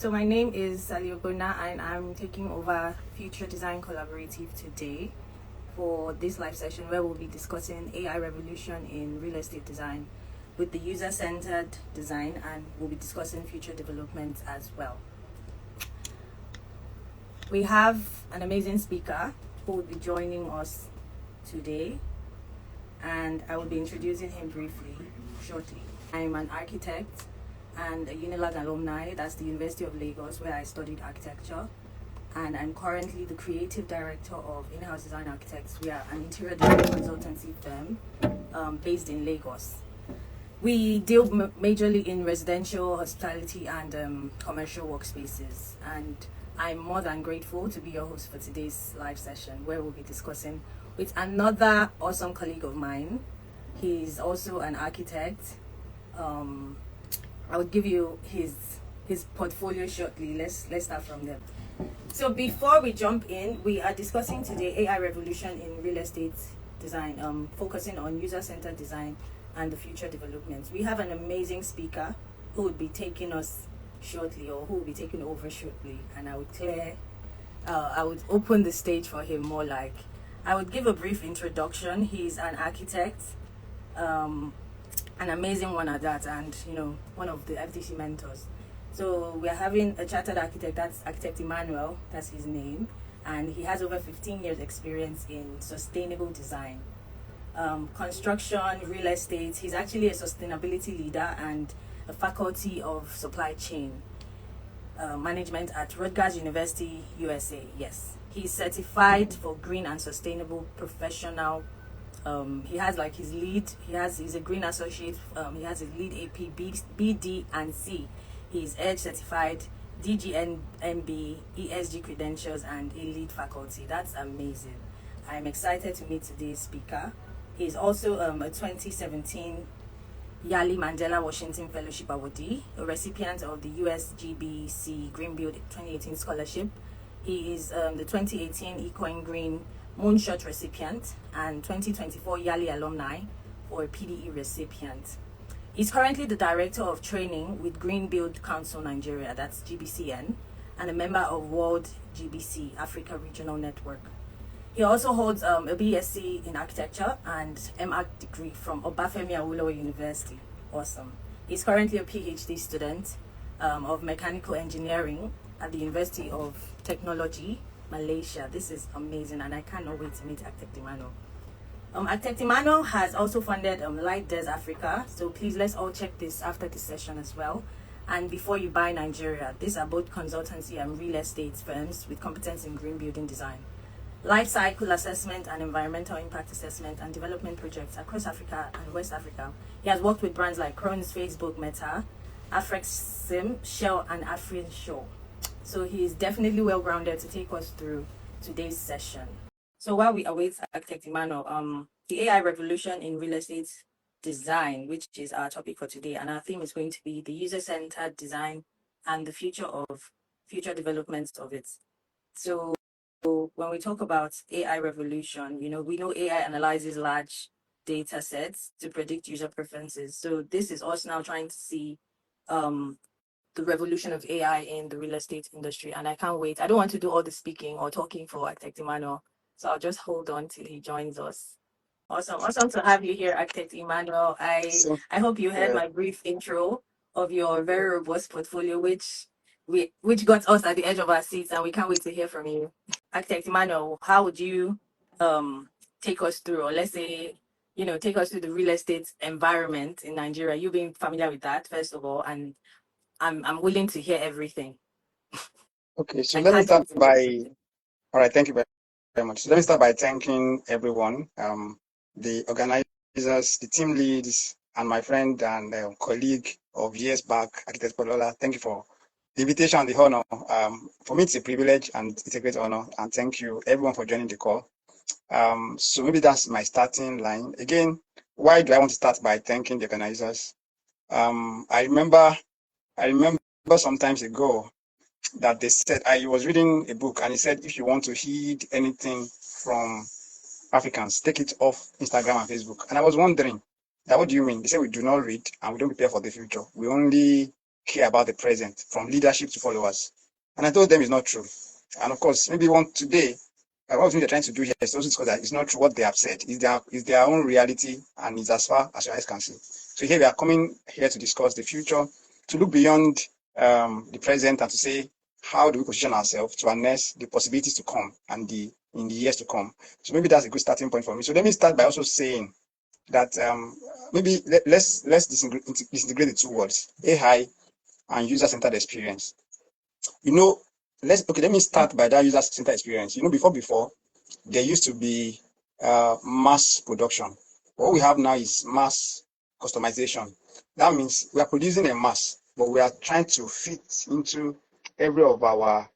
So my name is Saliogona and I'm taking over Future Design Collaborative today for this live session where we'll be discussing AI revolution in real estate design with the user-centered design, and we'll be discussing future developments as well. We have an amazing speaker who will be joining us today, and I will be introducing him briefly shortly. I'm an architect and a UNILAG alumni. That's the University of Lagos, where I studied architecture, and I'm currently the creative director of In-House Design Architects. We are an interior design consultancy firm based in Lagos. We deal majorly in residential, hospitality, and commercial workspaces, and I'm more than grateful to be your host for today's live session, where we'll be discussing with another awesome colleague of mine. He's also an architect. I will give you his portfolio shortly. Let's start from there. So before we jump in, we are discussing today AI revolution in real estate design, focusing on user-centered design and the future developments. We have an amazing speaker who will be taking us shortly, or who will be taking over shortly, and I would open the stage for him more. Like, I would give a brief introduction. He's an architect, an amazing one at that, and one of the FDC mentors. So we're having a chartered architect, that's architect EMMANUEL, that's his name, and he has over 15 years experience in sustainable design, construction, real estate. He's actually a sustainability leader and a faculty of supply chain management at Rutgers University, USA. Yes, he's certified for green and sustainable professional. He has like his LEED. He's a green associate. He has his LEED AP, Bd+C. He's EDGE certified, DGNB, ESG credentials, and a LEED faculty. That's amazing. I'm excited to meet today's speaker. He's also a 2017 Yali Mandela Washington Fellowship awardee, a recipient of the USGBC Green Build 2018 scholarship. He is the 2018 Ecoin Green Moonshot recipient and 2024 Yali alumni for a PDE recipient. He's currently the director of training with Green Build Council Nigeria, that's GBCN, and a member of World GBC Africa Regional Network. He also holds a Bd+C in architecture and MA degree from Obafemi Awolowo University. Awesome. He's currently a PhD student of mechanical engineering at the University of Technology, Malaysia. This is amazing, and I cannot wait to meet Architect EMMANUEL. Architect EMMANUEL has also funded Light Des Africa, so please let's all check this after this session as well. And Before You Buy Nigeria, these are both consultancy and real estate firms with competence in green building design, life cycle assessment and environmental impact assessment and development projects across Africa and West Africa. He has worked with brands like Krones, Facebook, Meta, Afrexim, Shell, and Afrin-Shaw. So he is definitely well-grounded to take us through today's session. So while we await Architect EMMANUEL, the AI revolution in real estate design, which is our topic for today, and our theme is going to be the user-centered design and the future developments of it. So when we talk about AI revolution, we know AI analyzes large data sets to predict user preferences. So this is us now trying to see the revolution of AI in the real estate industry, and I can't wait. I don't want to do all the speaking or talking for Architect EMMANUEL, so I'll just hold on till he joins us. Awesome to have you here, Architect EMMANUEL. I hope you heard my brief intro of your very robust portfolio, which got us at the edge of our seats, and we can't wait to hear from you. Architect EMMANUEL, how would you take us through, or let's say, take us through the real estate environment in Nigeria? You being familiar with that, first of all, and I'm willing to hear everything. Okay, so let me start by, all right, thank you very much. So let me start by thanking everyone, the organizers, the team leads, and my friend and colleague of years back, Architect Polola. Thank you for the invitation and the honor. For me, it's a privilege and it's a great honor. And thank you everyone for joining the call. So maybe that's my starting line. Again, why do I want to start by thanking the organizers? I remember some times ago that they said, I was reading a book and it said, if you want to heed anything from Africans, take it off Instagram and Facebook. And I was wondering, that what do you mean? They say we do not read and we don't prepare for the future. We only care about the present, from leadership to followers. And I told them it's not true. And of course, maybe today, what they're trying to do here is also discuss that it's not true what they have said. It's their own reality, and it's as far as your eyes can see. So here we are coming here to discuss the future, to look beyond the present, and to say, how do we position ourselves to harness the possibilities to come and in the years to come. So maybe that's a good starting point for me. So let me start by also saying that maybe let's disintegrate the two words, AI and user-centered experience. Let me start by that user-centered experience. Before there used to be mass production. What we have now is mass customization. That means we are producing a mass, but we are trying to fit into every of our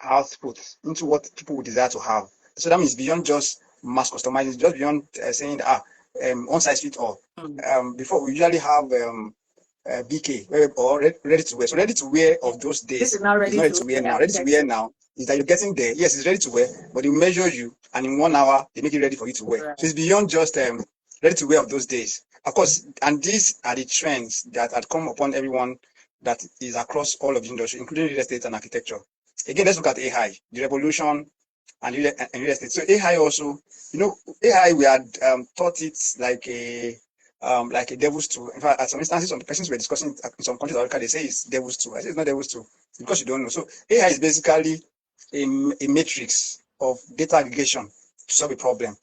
output, into what people would desire to have. So that means beyond just mass customizing, just beyond saying one size fits all. Before we usually have BK or ready to wear. So ready to wear of those days is not ready to wear now. Ready to wear now is that you're getting there. Yes, it's ready to wear, but they measure you, and in 1 hour they make it ready for you to wear. Right. So it's beyond just ready to wear of those days. Of course, and these are the trends that had come upon everyone that is across all of the industry, including real estate and architecture. Again, let's look at AI, the revolution and real estate. So AI also, AI, we had taught it like a devil's tool. In fact, at some instances, some persons were discussing in some countries, they say it's devil's tool. I say it's not devil's tool because you don't know. So AI is basically a matrix of data aggregation to solve a problem.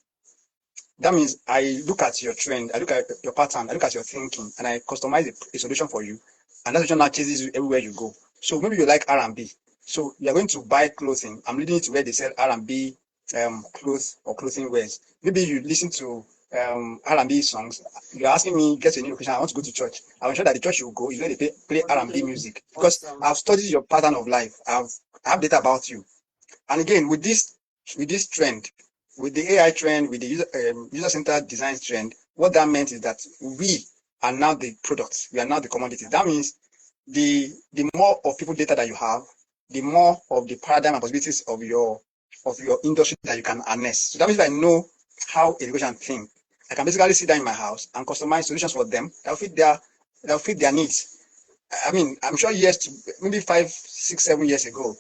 That means I look at your trend, I look at your pattern, I look at your thinking, and I customize a solution for you. And that solution now chases you everywhere you go. So maybe you like R&B. So you are going to buy clothing. I'm leading you to where they sell R&B clothes or clothing wears. Maybe you listen to R&B songs. You're asking me, get to a new location, I want to go to church. I will ensure that the church you go is where they play R&B music. Because I've studied your pattern of life. I have data about you. And again, with this trend, with the AI trend, with the user-centered design trend, what that meant is that we are now the products. We are now the commodities. That means the more of people data that you have, the more of the paradigm and possibilities of your industry that you can harness. So that means if I know how education think, I can basically sit down in my house and customize solutions for them that will fit their needs. I mean, I'm sure maybe 5, 6, 7 years ago,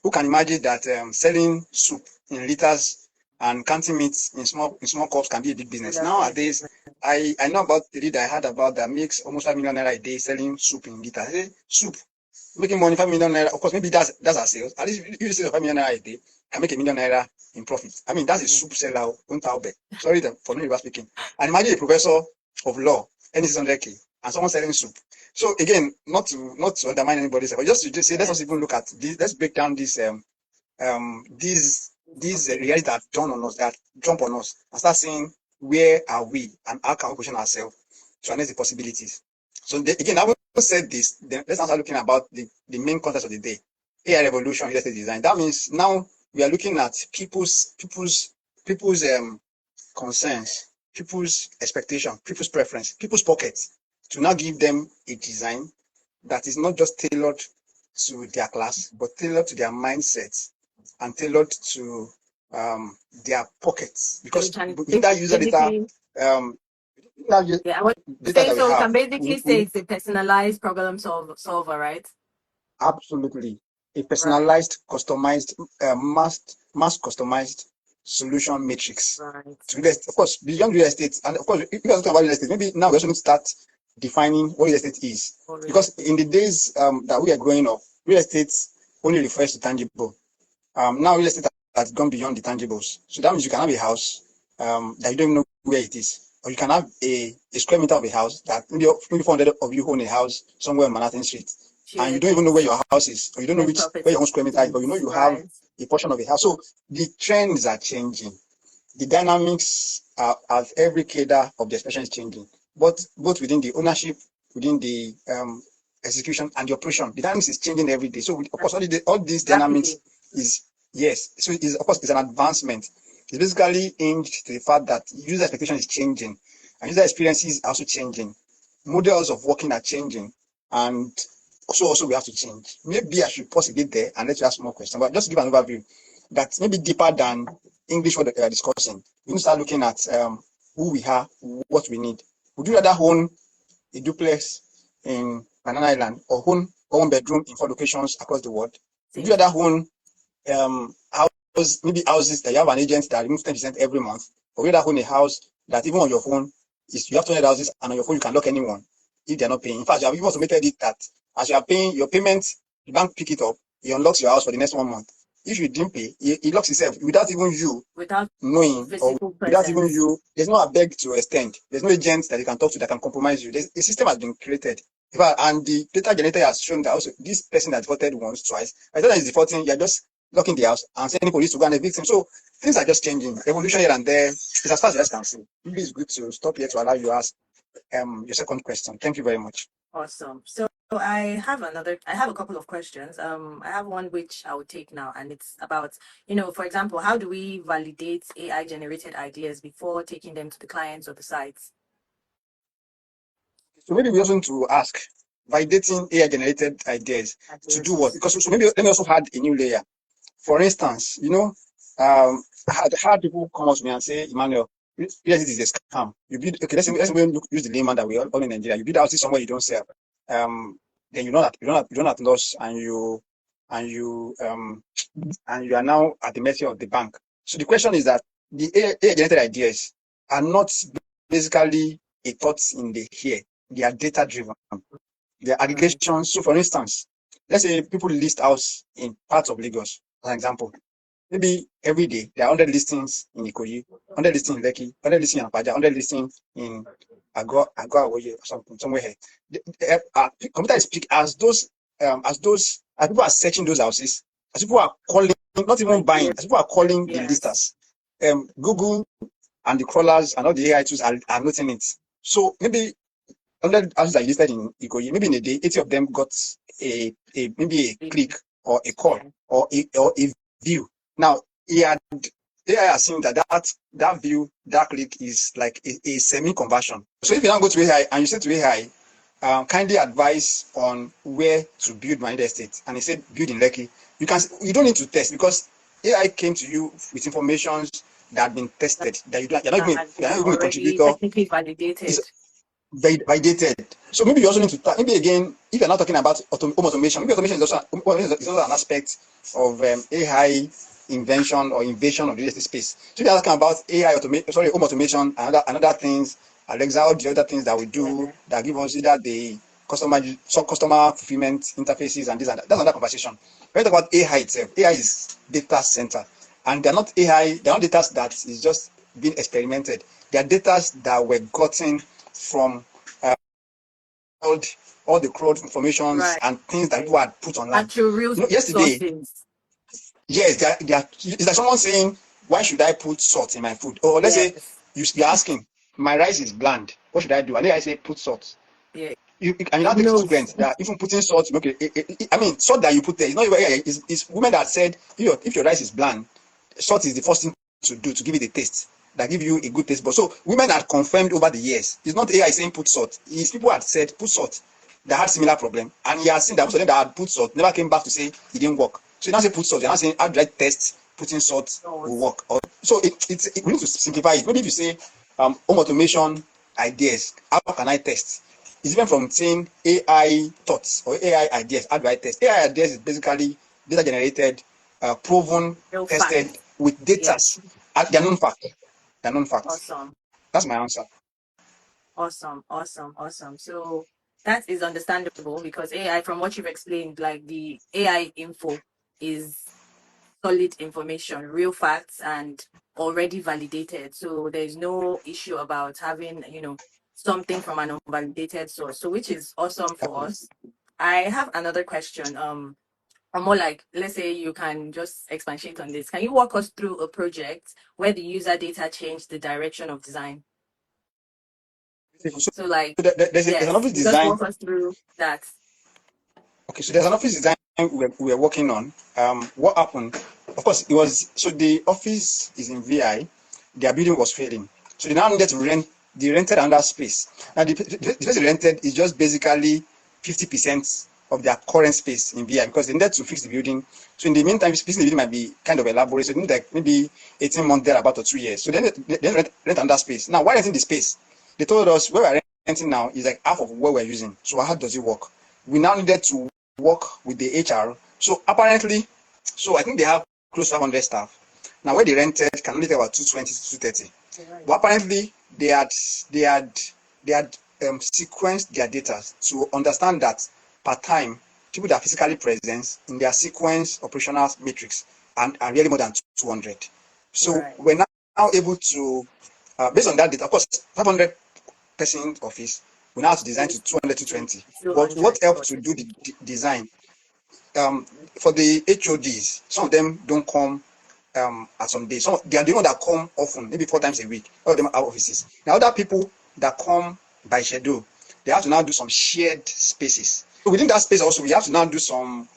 who can imagine that selling soup in liters and canteen meat in small cups can be a big business? Nowadays, I know about the lead I heard about that makes almost 5 million naira a day selling soup in liters. I say, soup, making money 5 million naira. Of course, maybe that's our sales. At least if you sell 5 million naira a day, can make 1 million naira in profit. I mean, that's a soup seller. Sorry for me speaking. And imagine a professor of law, earning 600K, and someone selling soup. So again, not to undermine anybody's, but just to say, let's also even look at this. Let's break down these realities that jump on us, and start saying where are we and how can we position ourselves to harness the possibilities. So again, I will said this. Then let's start looking about the main context of the day: AI revolution, real estate design. That means now we are looking at people's concerns, people's expectation, people's preference, people's pockets, to now give them a design that is not just tailored to their class, but tailored to their mindsets and tailored to their pockets. Because in that user data, so can basically say it's a personalized problem solver, right? Absolutely. A personalized, customized, mass customized solution matrix. Right. To real estate, of course, beyond real estate, and of course, if you're talking about real estate, maybe now we also need to start defining what real estate is. Because in the days that we are growing up, real estate only refers to tangible. Now real estate has gone beyond the tangibles. So that means you can have a house that you don't even know where it is. Or you can have a square meter of a house that maybe 400 of you own a house somewhere on Manhattan Street. And you don't even know where your house is, or you don't know where your own square meter is, but you know you have a portion of a house. So the trends are changing. The dynamics of every cadre of the expression is changing, both within the ownership, within the execution, and the operation. The dynamics is changing every day. So of course, all these dynamics is So it is, of course, it's an advancement. It's basically aimed to the fact that user expectation is changing, and user experiences are also changing. Models of working are changing, and also we have to change. Maybe I should pause a bit there and let you ask more questions, but just to give an overview that maybe deeper than English what they are discussing. We need to start looking at who we are, what we need. Would you rather own a duplex in Banana Island, or own one bedroom in 4 locations across the world? Would you rather own maybe houses that you have an agent that removes 10% every month, or would you rather own a house that even on your phone you have 200 houses, and on your phone you can lock anyone if they're not paying? In fact, you have even automated it that as you are paying your payments, the bank pick it up, it unlocks your house for the next 1 month. If you didn't pay, it locks itself without even you knowing, or without even you. There's no beg to extend. There's no agent that you can talk to that can compromise you. A system has been created. And the data generator has shown that also this person that defaulted once, twice, by the time he's defaulting, you're just locking the house and sending police to go and evict him. So things are just changing. Evolution here and there is as far as I can see. Maybe it's good to stop here to allow you to ask your second question. Thank you very much. Awesome. So I have a couple of questions. I have one which I will take now, and it's about, for example, how do we validate AI generated ideas before taking them to the clients or the sites? So maybe we also need to ask, validating AI generated ideas to do what? Because so maybe let me also add a new layer. For instance, I had people come up to me and say, Emmanuel, yes, it is a scam. You build, okay, let's use the layman that we all in Nigeria. You build houses somewhere you don't sell. Then you don't have loss, and you are now at the mercy of the bank. So the question is that the AI generated ideas are not basically a thought in the here. They are data driven. They are aggregations. So for instance, let's say people list house in parts of Lagos, for example. Maybe every day there are 100 listings in Ikoyi, 100 listings in Lekki, 100 listings in Apaja, 100 listings in Agua or something, somewhere here. The computer is speak as people are searching those houses, as people are calling, not even buying, as people are calling the listers. Google and the crawlers and all the AI tools are noting it. So maybe 100 houses are listed in Ikoyi. Maybe in a day, 80 of them got maybe a click or a call or a view. Now, AI has seen that view, that click is like a semi-conversion. So if you now go to AI and you say to AI, kindly advise on where to build my estate, and he said build in Lekki, you don't need to test, because AI came to you with information that have been tested, that you're not even a contributor. Technically validated. Validated. So maybe you also need to maybe again, if you're not talking about home automation, maybe automation is also an aspect of AI invention or invasion of the real estate space. So if you're talking about home automation, another things, Alexa, all the other things that we do that give us either the customer fulfillment interfaces and this and that. That's another conversation. When we talk about AI itself, AI is data center, and they're not data that is just being experimented. They are data that were gotten from all the crowd informations and things that people had put online. Yesterday, sources. Yes, it's like someone saying, why should I put salt in my food? Or let's say you're asking, my rice is bland, what should I do? And then I say, put salt. Yeah. You now take students that even putting salt, okay, salt that you put there is not even, it's women that said, if your rice is bland, salt is the first thing to do to give it a taste, that give you a good taste. But so women had confirmed over the years, it's not AI saying put salt, it's people had said put salt that had similar problem, and he has seen that most of them that had put salt never came back to say it didn't work. So you now say put salt, you're not saying how do I test putting salt will work. So we need to simplify it. Maybe if you say home automation ideas, how can I test? It's different from saying AI thoughts or AI ideas. How do I test? AI ideas is basically data generated, proven, tested with data. They're known facts. They're known facts. Awesome. That's my answer. Awesome. So that is understandable, because AI, from what you've explained, like the AI info is solid information, real facts, and already validated. So there's no issue about having, something from an unvalidated source. So which is awesome for us. I have another question. Or more like, let's say you can just expatiate on this. Can you walk us through a project where the user data changed the direction of design? So like, there's an office design. Just walk us through that. Okay, so there's an office design we were working on. What happened? Of course, it was, so the office is in VI, their building was failing. So they now needed to they rented another space. Now the space they rented is just basically 50% of their current space in VI, because they needed to fix the building. So in the meantime, fixing the building might be kind of elaborate. So they need like maybe 18 months there, about 2 years. So then they rent another space. Now, why renting the space? They told us where we're renting now is like half of what we're using. So how does it work? we now needed to work with the HR. So apparently, so I think they have close to 500 staff. Now where they rented can only take about 220 to 230. Right. But apparently they had sequenced their data to understand that per time, people that are physically present in their sequence operational matrix and are really more than 200. So right. We're now able to, based on that data, of course, 500 person office, we now have to design to 200 to 20. But what helped to do the design? For the HODs, some of them don't come at some days. Some they are the ones that come often, maybe 4 times a week. All of them are offices. Now, other people that come by schedule, they have to now do some shared spaces. So within that space also, we have to now do some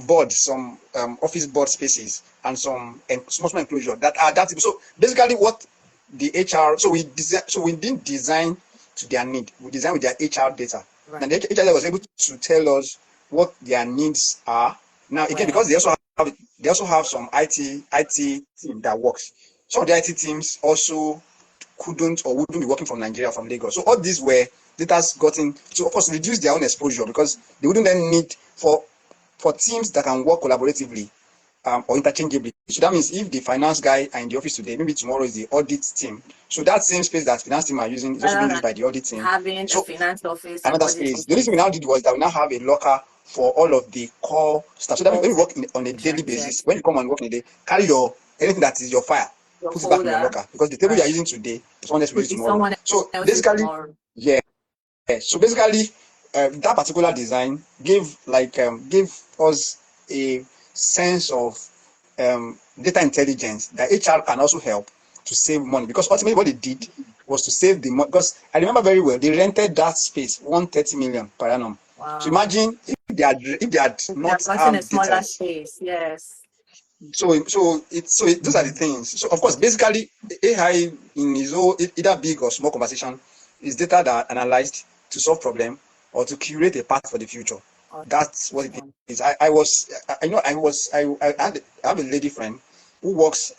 boards, some office board spaces, and some small enclosure that are that. So basically, what the HR, so we didn't design to their need. We designed with their HR data, right. And the HR data was able to tell us what their needs are. Now again, because they also have some IT team that works. Some of the IT teams also couldn't or wouldn't be working from Nigeria, from Lagos. So all these were data's gotten to, of course, reduce their own exposure, because they wouldn't then need for teams that can work collaboratively or interchangeably. So that means if the finance guy are in the office today, maybe tomorrow is the audit team. So that same space that finance team are using is also being used by the audit team. Having a finance office, another space. The only thing we now did was that we now have a locker for all of the core stuff. So that when you work on a daily basis, when you come and work in a day, carry your anything that is your file, put it back in your locker, because the table you are using today is one that's used tomorrow. So basically, yeah. So basically, that particular design gave us a sense of data intelligence that HR can also help to save money, because ultimately what they did was to save the money. Because I remember very well, they rented that space 130 million per annum. Wow. So imagine if they had not had a smaller space, yes. So those are the things. So of course, basically, AI in its own either big or small conversation is data that are analyzed to solve problem or to curate a path for the future. That's what it is. I have a lady friend who works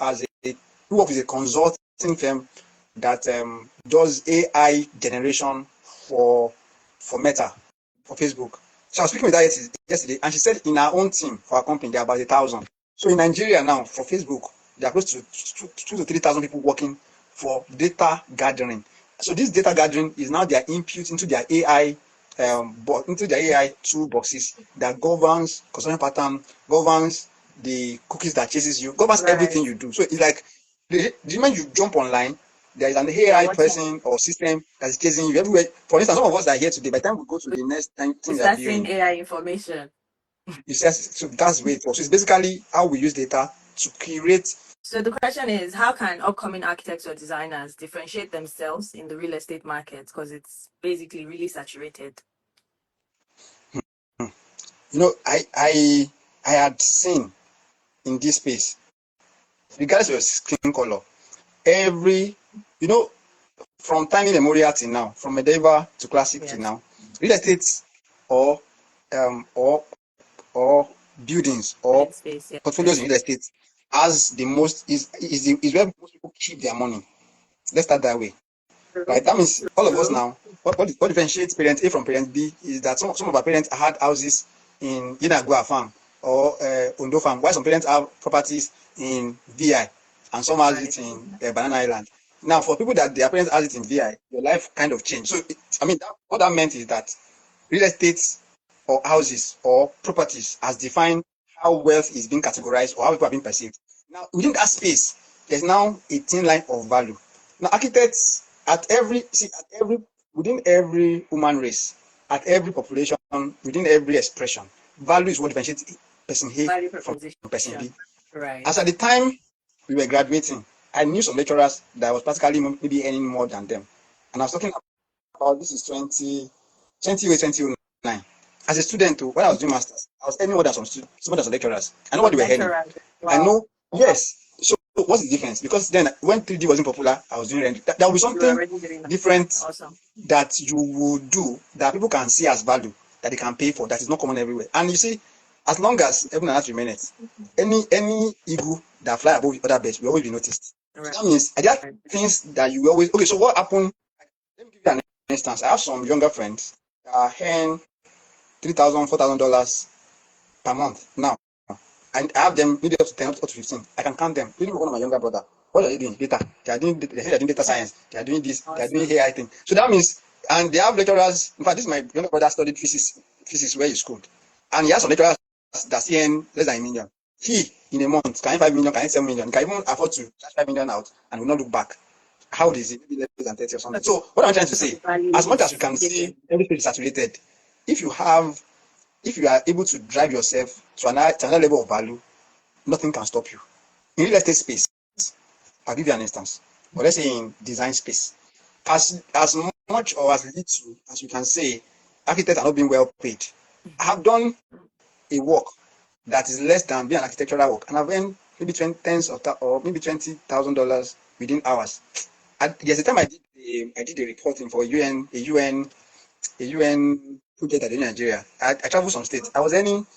with a consulting firm that does AI generation for Meta, for Facebook. So I was speaking with her yesterday, and she said in her own team for her company, there are about 1,000. So in Nigeria now, for Facebook, there are close to 2,000 to 3,000 people working for data gathering. So this data gathering is now their input into their AI toolboxes that governs consumption pattern, governs the cookies that chases you, governs everything you do. So it's like the moment you jump online, there is an AI person or system that is chasing you everywhere. For instance, some of us that are here today, by the time we go to the next thing we are viewing, AI information. So that's the way it works. So it's basically how we use data to create. So the question is, how can upcoming architects or designers differentiate themselves in the real estate market? Because it's basically really saturated. I had seen in this space, regardless of your skin color, from time immemorial till now, from medieval to classic to now, real estate or buildings or portfolios in real estate as the most is where most people keep their money. Let's start that way. Right? That means all of us now, what differentiates parent A from parent B is that some of our parents had houses in Inagua farm or Ondo farm, while some parents have properties in VI and some has it in Banana Island. Now, for people that their parents has it in VI, your life kind of changed. So, what that meant is that real estate or houses or properties has defined how wealth is being categorized or how people are being perceived. Now, within that space, there's now a thin line of value. Now, architects within every human race, at every population, within every expression, value is what differentiates person A from person B. Right. As at the time we were graduating, I knew some lecturers that was practically maybe earning more than them. And I was talking about this is 2009. As a student, when I was doing masters, I was earning more than some lecturers. I know what they were earning. Wow. I know, yes. So what's the difference? Because then when 3D wasn't popular, I was doing rent. There will be something different that you would do that people can see as value, that they can pay for, that is not common everywhere. And you see, as long as heaven and earth remain, any eagle that fly above other birds will always be noticed. Right. So that means there are things that you always. Okay, so what happened? Let me give you an instance. I have some younger friends that earn $3,000, $4,000 per month now. And I have them maybe up to 10, up to 15. I can count them. Even one of my younger brother. What are they doing? Data. They say they're doing data science. They are doing this. They are doing AI thing. So that means, and they have lecturers. In fact, this is my younger brother studied physics where he schooled. And he has some lecturers that's earn less than $1 million. He, in a month, can earn 5 million, can earn 7 million, can even afford to charge 5 million out and will not look back. How is it? Maybe less than 30 or something. So what I'm trying to say, as much as you can see everything is saturated, if you are able to drive yourself to another level of value, nothing can stop you. In real estate space, I'll give you an instance. But let's say in design space, as much or as little as you can say, architects are not being well paid. I have done a work that is less than being an architectural work, and I've earned maybe or maybe $20,000 within hours. And there's a time I did a reporting for a UN project in Nigeria. I traveled some states. I was earning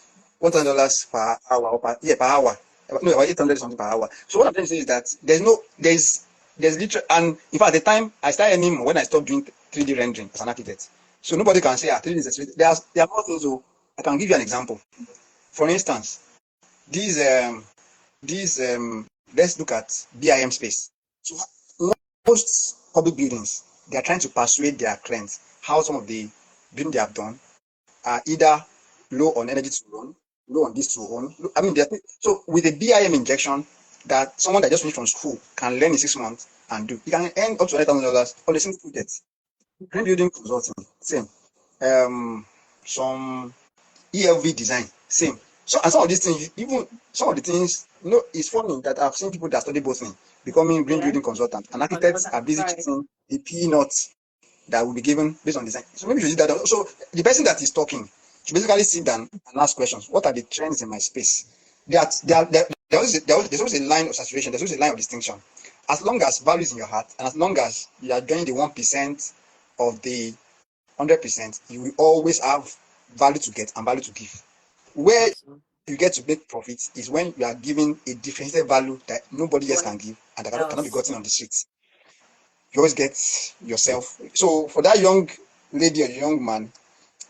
$1,000 per hour or per hour. No, about 800 something per hour. So what I'm trying to say is that there's literally, and in fact, at the time I started earning more when I stopped doing 3D rendering as an architect. So nobody can say 3D is a 3D. There are more things. So I can give you an example. For instance, these let's look at BIM space. So most public buildings, they are trying to persuade their clients how some of the buildings they have done are either low on energy to run, low on this to own. I mean, so with a BIM injection that someone that just finished from school can learn in 6 months and do, you can earn up to $100,000 on a single project. Green building consulting, same. Some ELV design, same. So, and some of these things, even some of the things, it's funny that I've seen people that study both things becoming green building consultant, and architects are busy chasing the peanuts that will be given based on design. So maybe you should do that. So the person that is talking should basically sit down and ask questions. What are the trends in my space? There's always a line of saturation. There's always a line of distinction. As long as value is in your heart, and as long as you are doing the 1% of the 100%, you will always have value to get and value to give. Where you get to make profits is when you are giving a differentiated value that nobody else can give and that cannot be gotten on the streets. You always get yourself. So for that young lady or young man,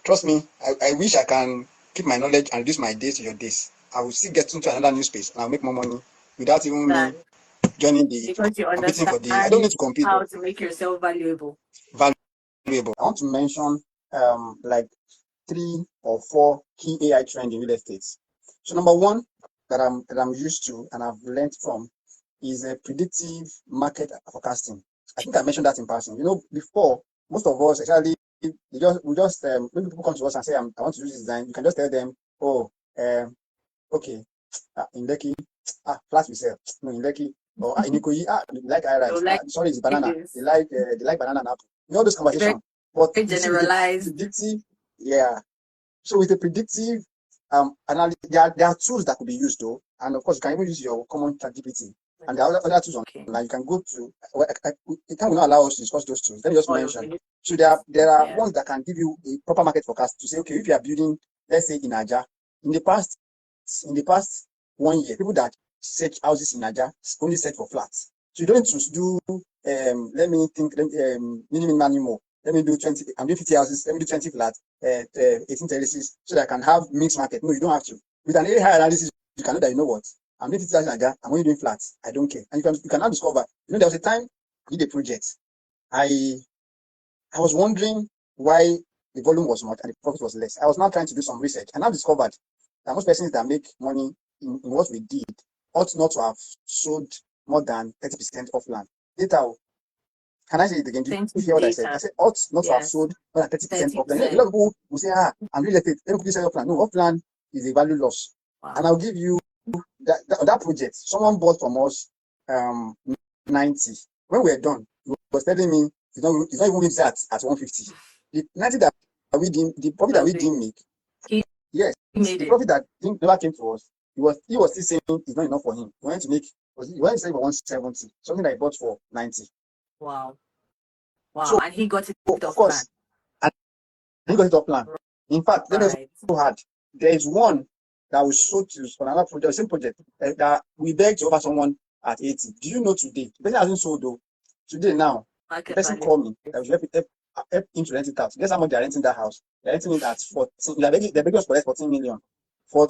trust me, I wish I can keep my knowledge and reduce my days to your days. I will still get into another new space and I'll make more money without even me joining the competing for the. I don't need to compete. How to make yourself valuable. Valuable. I want to mention like 3 or 4 key AI trends in real estate. So number one that I'm used to and I've learned from is a predictive market forecasting. I think I mentioned that in passing. Before, most of us actually when people come to us and say I want to do this design, you can just tell them, okay, in Lekki, flat we sell. No, in Lekki, or in Ikoyi, they like iRice. Sorry, it's banana. They like banana and apple. All those conversations. But generalized. Predictive, yeah. So with the predictive analysis, there are tools that could be used though, and of course you can even use your common ChatGPT. And there are other tools online. You can go to. It can not allow us to discuss those tools. Let me just mention. So there are ones that can give you a proper market forecast to say, okay, if you are building, let's say in Aja, in the past 1 year, people that search houses in Aja only search for flats. So you don't need to do let me think minimum anymore. Let me do 20. I'm doing 50 houses. Let me do 20 flats, 18 terraces, so that I can have mixed market. No, you don't have to. With an AI analysis, you can know that you know what. I'm doing 50,000 like that. I'm only doing flats. I don't care. And you can now discover. There was a time I did a project. I was wondering why the volume was much and the profit was less. I was now trying to do some research and I discovered that most persons that make money in what we did ought not to have sold more than 30% of land. Data. Can I say it again? Do you hear what I said? I said ought not to have sold more than 30% of land. A lot of people will say, I'm related. Let me put this off land. No, off land is a value loss. Wow. And I'll give you that project. Someone bought from us 90. When we were done, he was telling me it's not even leaves at 150. The 90 that we didn't, the profit that we didn't make. Yes, the profit that never came to us. He was still saying it's not enough for him. He wanted to sell for 170, something that he bought for 90. Wow. So, and he got it off plan. And he got it off plan. In fact, let me also add, there is one that was sold to for another project, same project, that we begged to offer someone at 80. Do you know today? The person hasn't sold though. Today now, the person called me that was help help him to rent it out. Guess how much they're renting that house? They're renting it at 14. They're begging us for 14 million. For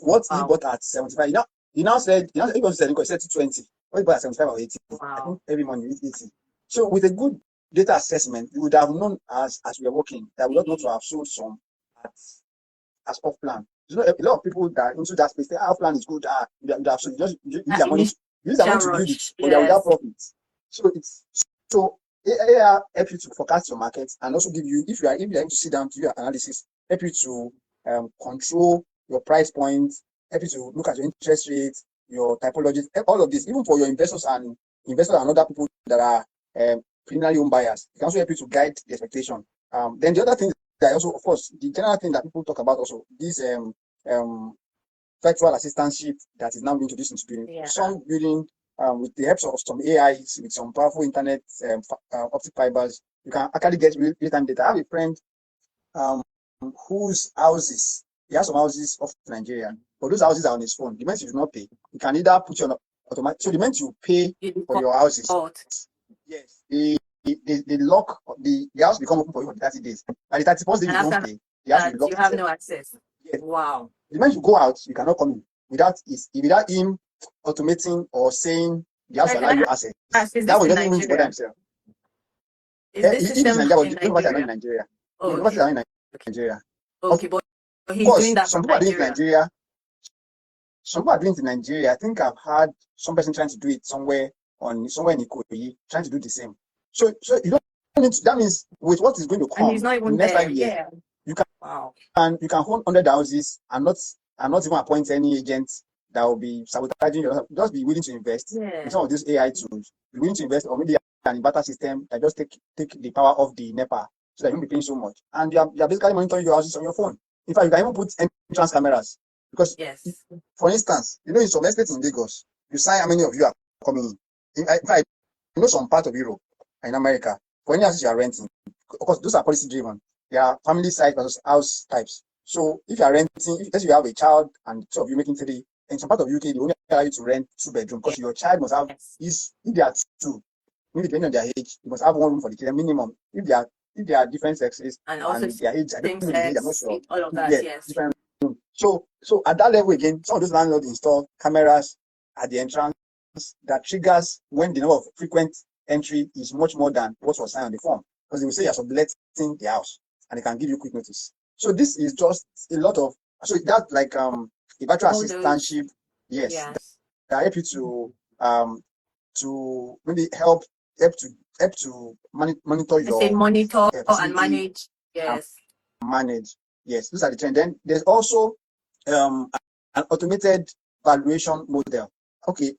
what he bought at 75. He now said, he was selling because he said 20. What he bought at 75 or 80. I think every month you need 80. So with a good data assessment, you would have known as we are working that we don't know to have sold some as off plan. You know, a lot of people that are into that space, their off plan is good. You have sold, you just use their money to build it, but they're without profit. So AI help you to forecast your market and also give you, if you are able to sit down to your analysis, help you to control your price points, help you to look at your interest rates, your typologies, all of this, even for your investors and other people that are preliminary home buyers. It can also help you to guide the expectation. Then the other thing that also, of course, the general thing that people talk about also, this virtual assistantship that is now being introduced into building. Some building with the help of some AIs, with some powerful internet optic fibers, you can actually get real-time data. I have a friend whose houses, he has some houses of Nigeria, but those houses are on his phone. The moment you do not pay, you can either put you on automatic. So the moment you pay for your houses, yes, they lock the house become open for you for 30 days. And the 31st day you don't pay, the house will be locked. You have no access. Yes. Wow. The moment you go out, you cannot come in without him automating or saying the house will allow you access. That way, doesn't even for themselves. It is Nigeria, but the universities are not in Nigeria. The universities are not in Nigeria. Okay, but he's doing that. Some people are doing it in Nigeria. Some people are doing it in Nigeria. I think I've had some person trying to do it somewhere in Ikoyi, trying to do the same. So you don't need to, that means with what is going to come in the next 5 years, you can own 100 houses and not even appoint any agent that will be sabotaging your. Just be willing to invest in some of these AI tools. Be willing to invest, or maybe an inverter system that just take the power off the NEPA so that you won't be paying so much. And you are basically monitoring your houses on your phone. In fact, you can even put entrance cameras. Because, for instance, in some estates in Lagos, you sign how many of you are coming in. I know some part of Europe and in America, for any houses you are renting, of course, those are policy driven. They are family size versus house types. So if you are renting, if you have a child and two of you making 3, in some part of UK, they only allow you to rent 2 bedrooms because your child must have, if they are 2, maybe depending on their age, you must have 1 room for the kid, minimum. If they are different sexes and their age, I don't know the age, I'm not sure. All of that, different room. So at that level again, some of those landlords install cameras at the entrance that triggers when the number of frequent entry is much more than what was signed on the form. Because they will say you're subletting the house and they can give you quick notice. So this is just a lot of, so that's like a virtual assistantship, that help you to maybe help to monitor your monitor and manage. Manage. Yes, those are the trend. Then there's also an automated valuation model. Okay,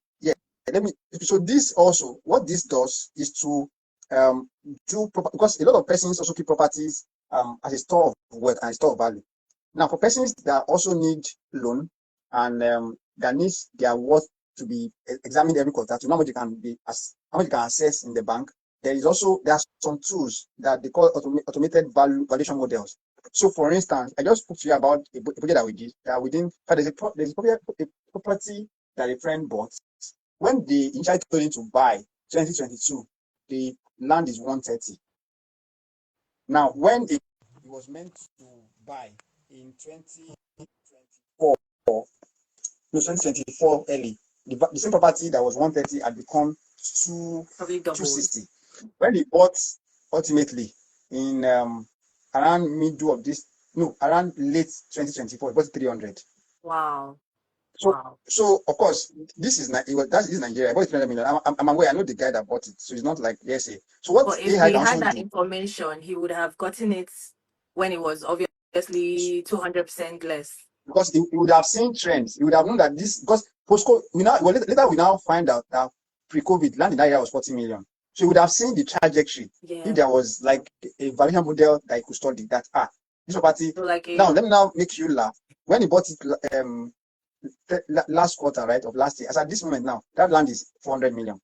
so this also, what this does is to because a lot of persons also keep properties as a store of wealth and a store of value. Now, for persons that also need loan and that needs their worth to be examined every quarter to know how much how much you can access in the bank, there are some tools that they call automated valuation models. So, for instance, I just spoke to you about a project that we did. There's a property that a friend bought. When they initially told him to buy 2022, the land is 130. Now, when it was meant to buy in 2024 early, the same property that was 130 had become 260. When he bought ultimately in around around late 2024, it was 300. Wow. So of course, this is Nigeria. I bought 300 million. I'm aware. I know the guy that bought it, so it's not like hearsay. So what? But if he had that information, he would have gotten it when it was obviously 200% less. Because he would have seen trends. He would have known that this, because postcode, later we now find out that pre-COVID, land in that area was 40 million. So he would have seen the trajectory. If there was like a valuation model that he could study that, this property, so now let me now make you laugh. When he bought it last quarter, right, of last year, as at this moment now, that land is 400 million.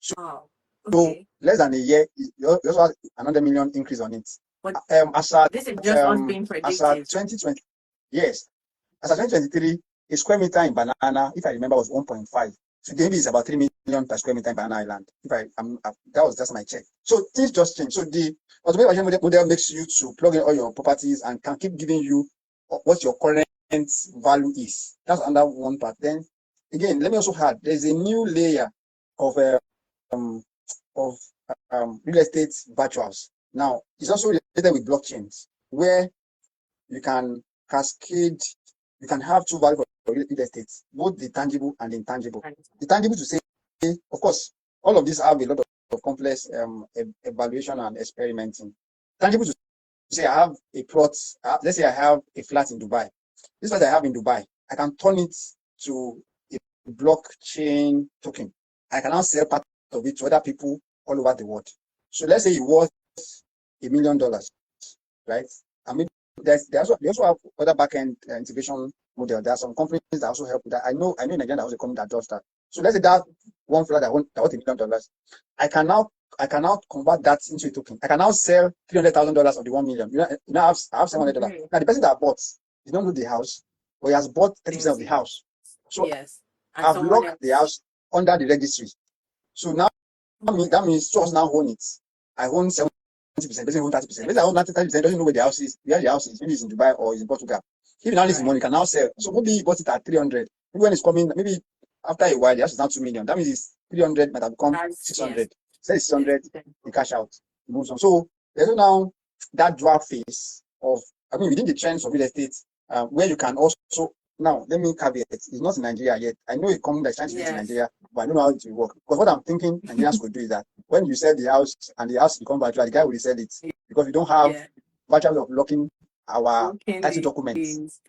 So, so less than a year, you also have another million increase on it. This is just us being predictive. As at 2020, yes. As of 2023, a square meter in Banana, if I remember, was 1.5. So maybe it's about 3 million per square meter in Banana Island. That was just my check. So things just change. So the automated valuation model makes you to plug in all your properties and can keep giving you what your current value is. That's another one part. Then again, let me also add, there's a new layer of real estate virtuals. Now, it's also related with blockchains, where you can cascade, you can have two values for real estate, both the tangible and the intangible. The tangible to say, of course, all of these have a lot of complex evaluation and experimenting. Tangible to say, I have a plot, let's say I have a flat in Dubai. This flat I have in Dubai, I can turn it to a blockchain token. I can now sell part of it to other people all over the world. So let's say it was $1 million, right? I mean, they also have other backend integration model. There are some companies that also help with that. I know in Nigeria there was a company that does that. So let's say that one flat that worth $1 million, I can now convert that into a token. I can now sell $300,000 of the 1 million. I have $700. Now the person that bought, he don't know the house, but he has bought 30% of the house. So yes, I've locked the house under the registry. So now that means trust now own it. I own 70%, doesn't own 30%. Maybe I own 30%, doesn't know where the house is, where the house is. Maybe it's in Dubai or it's in Portugal. If you now leave the money, you can now sell. So maybe he bought it at 300. Maybe when it's coming, maybe after a while, the house is now 2 million. That means it's 300 might have become 600. Say it's 600, you cash out, you move on. So there's now that dual phase of, within the trends of real estate, where you can also, now let me caveat, it's not in Nigeria yet. I know a company that's trying to do it in Nigeria, but I don't know how it will work. Because what I'm thinking Nigerians could do is that when you sell the house and the house becomes virtual, the guy will sell it. Because we don't have virtual of locking our title documents.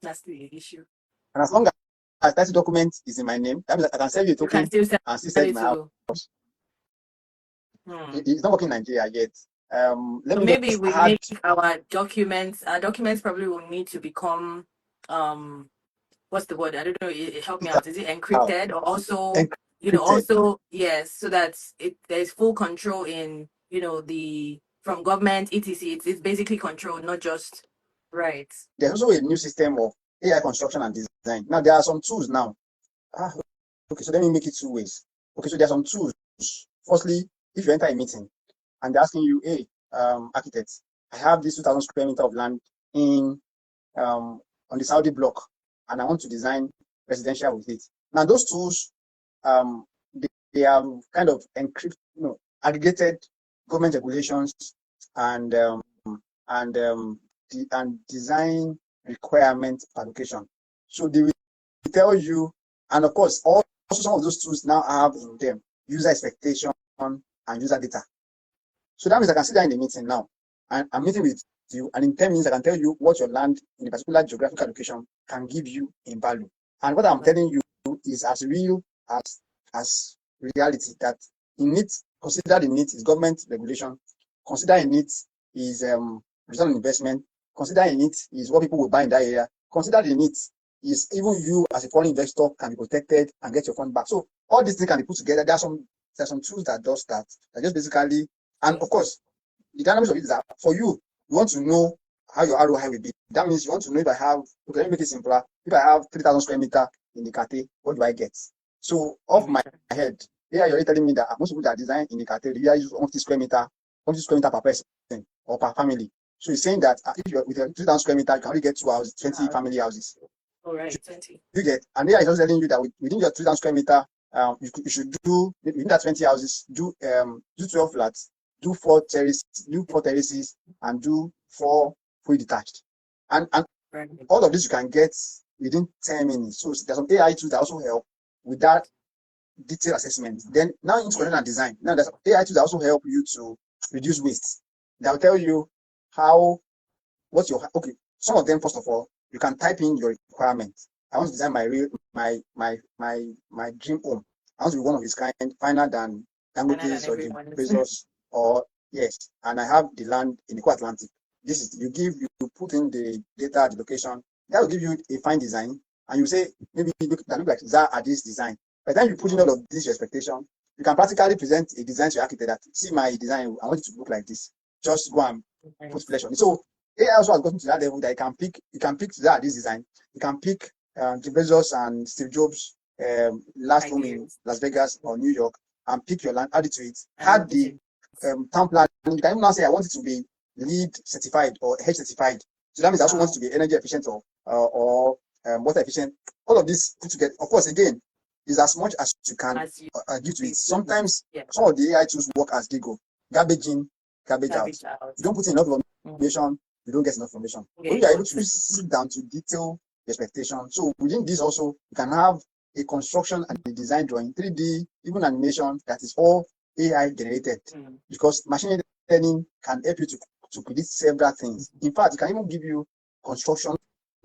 That's the issue. And as long as title document is in my name, that means I can sell you a token and still sell my house. It's not working in Nigeria yet. Maybe we make our documents probably will need to become what's the word? I don't know. Help me out. Is it encrypted or also encrypted. Yes, so that there's full control in from government etc. It's basically control, not just right. There's also a new system of AI construction and design. Now there are some tools now. Okay, so let me make it two ways. Okay, so there are some tools. Firstly, if you enter a meeting and they're asking you, hey, architects, I have this 2,000 square meter of land in on the Saudi block, and I want to design residential with it. Now those tools, they have kind of aggregated government regulations and design requirement allocation. So they will tell you, and of course, also some of those tools now have in them user expectation and user data. So that means I can sit there in the meeting now, and I'm meeting with you, and in 10 minutes I can tell you what your land in a particular geographical location can give you in value. And what I'm telling you is as real as reality, that in it, consider in it is government regulation, consider in it is return on investment, consider in it is what people will buy in that area, consider in it is even you as a foreign investor can be protected and get your fund back. So all these things can be put together. There are some tools that does that just basically, and of course the dynamics of it is that for you want to know how your ROI will be. That means you want to know if I have, okay, let me make it simpler. If I have 3,000 square meter in the Kate, what do I get? So off my head, you're already telling me that most people that design in the Kate, they use 150 square meter per person or per family. So it's saying that if you're with a 3,000 square meter, you can only get 2 houses, 20 family houses. All right, 20. You get, and they are just telling you that within your 3,000 square meter, you should do within that 20 houses, do 12 flats, do 4 terraces, and do 4 fully detached. And all of this you can get within 10 minutes. So there's some AI tools that also help with that detailed assessment. Then now into content and design. Now there's AI tools that also help you to reduce waste. They'll tell you some of them, first of all, you can type in your requirements. I want to design my dream home. I want to be one of its kind, finer than Dangote's or Bezos, or yes, and I have the land in the Eco Atlantic. This is you put in the data, the location. That will give you a fine design, and you say maybe that look like that at this design. By the time you put in all of this your expectation, you can practically present a design to your architect that see my design. I want it to look like this. Just go and put flesh on it. So AI also has gotten to that level that you can pick that this design. You can pick Jeff Bezos and Steve Jobs last home in Las Vegas or New York and pick your land, add it to it, add the town plan. You can even now say I want it to be LEED certified or H certified. So that means I also want it to be energy efficient or water efficient. All of this put together, of course, again, is as much as you can give to it. Sometimes some of the AI tools work as they go. Garbage in, garbage out. You don't put in enough information, you don't get enough information. When you are able to sit down to detail the expectation. So within this also, you can have a construction and a design drawing, 3D, even animation, that is all AI generated. Because machine learning can help you to predict several things. In fact, it can even give you construction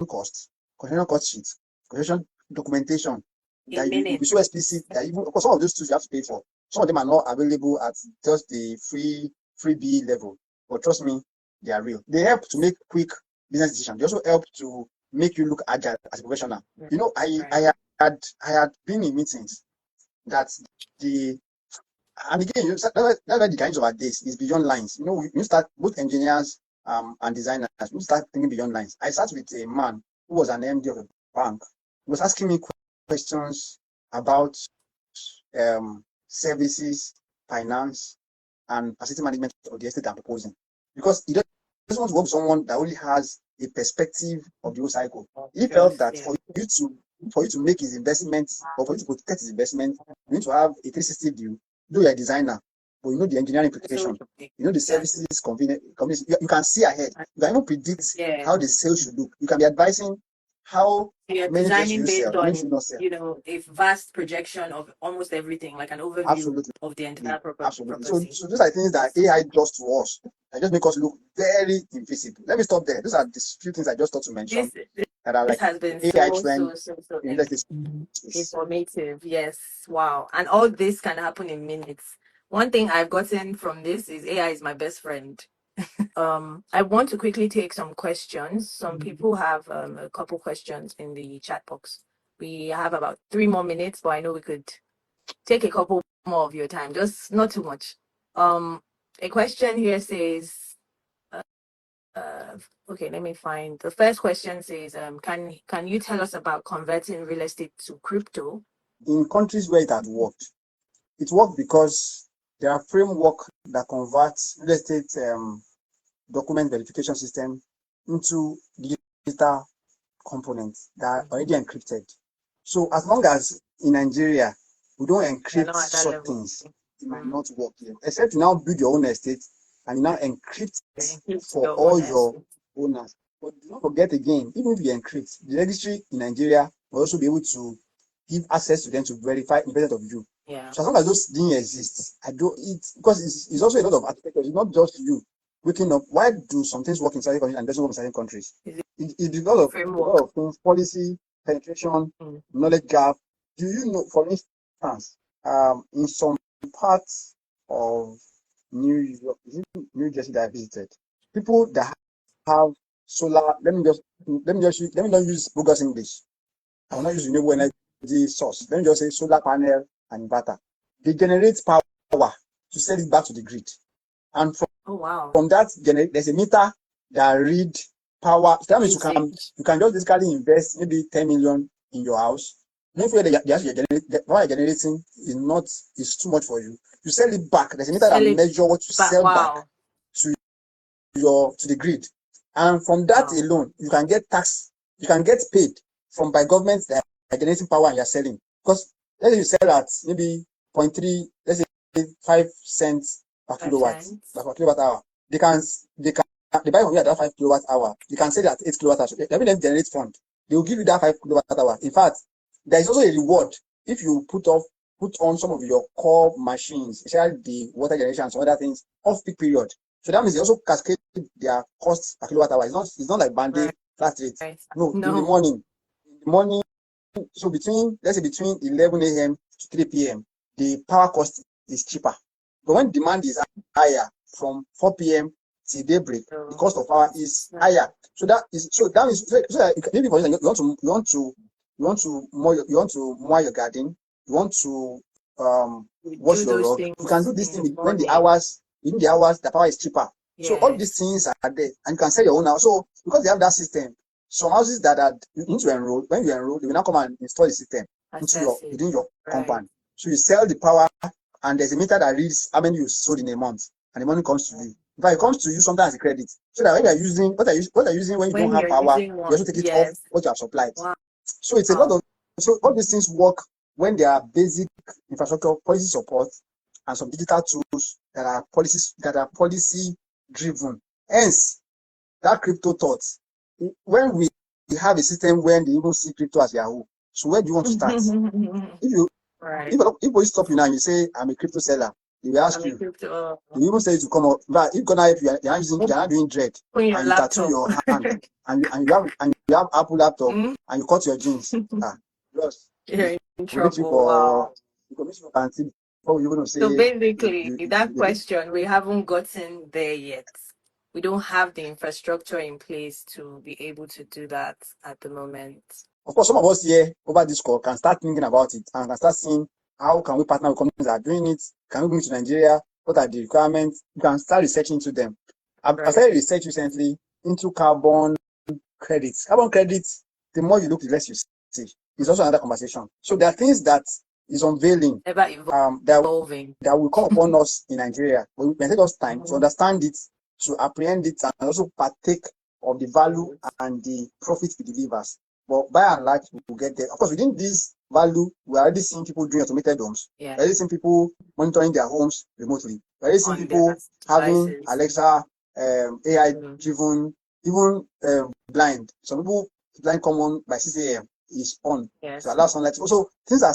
costs, construction cost sheets, construction documentation that you will be so explicit that even, of course, some of those tools you have to pay for. Some of them are not available at just the freebie level. But trust me, they are real. They help to make quick business decisions. They also help to make you look agile as a professional. You know, I had been in meetings that and again, that's why the kinds of our days is beyond lines. You know, you start, both engineers and designers, you start thinking beyond lines. I sat with a man who was an MD of a bank. He was asking me questions about services, finance, and facility management of the estate I'm proposing. Because he doesn't want to work with someone that only has a perspective of the whole cycle. He felt that for you to make his investment or for you to protect his investment, you need to have a 360 view. Though you're a designer, but you know the engineering implication, you know the services convenience. You can see ahead. You can even predict how the sales should look. You can be advising how many things you sell, how many should not sell. You know, a vast projection of almost everything, like an overview of the entire property. Absolutely. So those are things that AI does to us. That just make us look very invisible. Let me stop there. Those are the few things I just thought to mention. That are like has been AI trend informative. Yes. Wow. And all this can happen in minutes. One thing I've gotten from this is AI is my best friend. I want to quickly take some questions. Some people have a couple questions in the chat box. We have about 3 more minutes, but I know we could take a couple more of your time, just not too much. A question here says, okay, let me find. The first question says, can you tell us about converting real estate to crypto? In countries where it had worked, it worked because there are framework that converts real estate document verification system into digital components that are already encrypted. So as long as in Nigeria we don't encrypt such things, it might not work here. Except you now build your own estate and you now encrypt for all your owners. But do not forget again, even if you encrypt, the registry in Nigeria will also be able to give access to them to verify independent of you. So as long as those things exist, because it's also a lot of architecture. It's not just you waking up. Why do some things work in certain countries and doesn't work in certain countries? It's a lot of things, policy, penetration, knowledge gap. Do you know, for instance, in some parts of New York, New Jersey that I visited, people that have solar, let me not use bogus English. I will not use renewable energy source. Let me just say solar panel and inverter. They generate power to sell it back to the grid. And from that, there's a meter that read power. So that means you can just basically invest maybe 10 million in your house. If the power you're generating is too much for you, you sell it back. There's a meter that measure what you sell back to the grid. And from that alone, you can get paid by governments that are generating power and you're selling. Because let's say you sell at maybe 0.3, let's say 5 cents per kilowatt hour. They buy from you at that 5 kilowatt hour. You can sell it at 8 kilowatt hour. So let them generate fund. They will give you that 5 kilowatt hour. In fact, there is also a reward if you put on some of your core machines, especially the water generation and some other things, off peak period. So that means they also cascade their costs per kilowatt hour. It's not like band-aid flat rate. No, in the morning. So between 11 a.m. to 3 p.m., the power cost is cheaper. But when demand is higher from 4 p.m. till daybreak, the cost of power is higher. So maybe for example, you want to mow your garden, you want to wash your rug. You can do this thing within the hours the power is cheaper. So all these things are there, and you can sell your own house. So because they have that system, some houses that you need to enroll, when you enroll, they will now come and install the system. within your compound. So you sell the power, and there's a meter that reads how many you sold in a month, and the money comes to you. In fact, it comes to you sometimes as a credit. So that when you're using what are you using when you don't have power, you also take it off what you have supplied. Wow. So it's a lot of all these things work when there are basic infrastructure, policy support, and some digital tools that are policy driven. Hence, that crypto thought. When we have a system when they even see crypto as Yahoo, so where do you want to start? If we stop you now and you say I'm a crypto seller, they will ask you. They even say to come up. But if gonna help you, you're not doing dread, and you tattoo your hand, and you have Apple laptop, and you cut your jeans. Plus, you're in trouble. So basically, that question, we haven't gotten there yet. We don't have the infrastructure in place to be able to do that at the moment. Of course, some of us here over this call can start thinking about it and can start seeing how can we partner with companies that are doing it. Can we bring it to Nigeria? What are the requirements? You can start researching into them. I started research recently into carbon credits. Carbon credits, the more you look, the less you see. It's also another conversation. So there are things that is unveiling, that will come upon us in Nigeria. But it may take us time to understand it, to apprehend it, and also partake of the value and the profit it delivers. But by and large, we will get there. Of course, within this value, we're already seeing people doing automated homes. We're already seeing people monitoring their homes remotely. We're already seeing people having Alexa, AI-driven, even blind. Some people blind come on by 6 a.m. is on to allow sunlight. Also, things are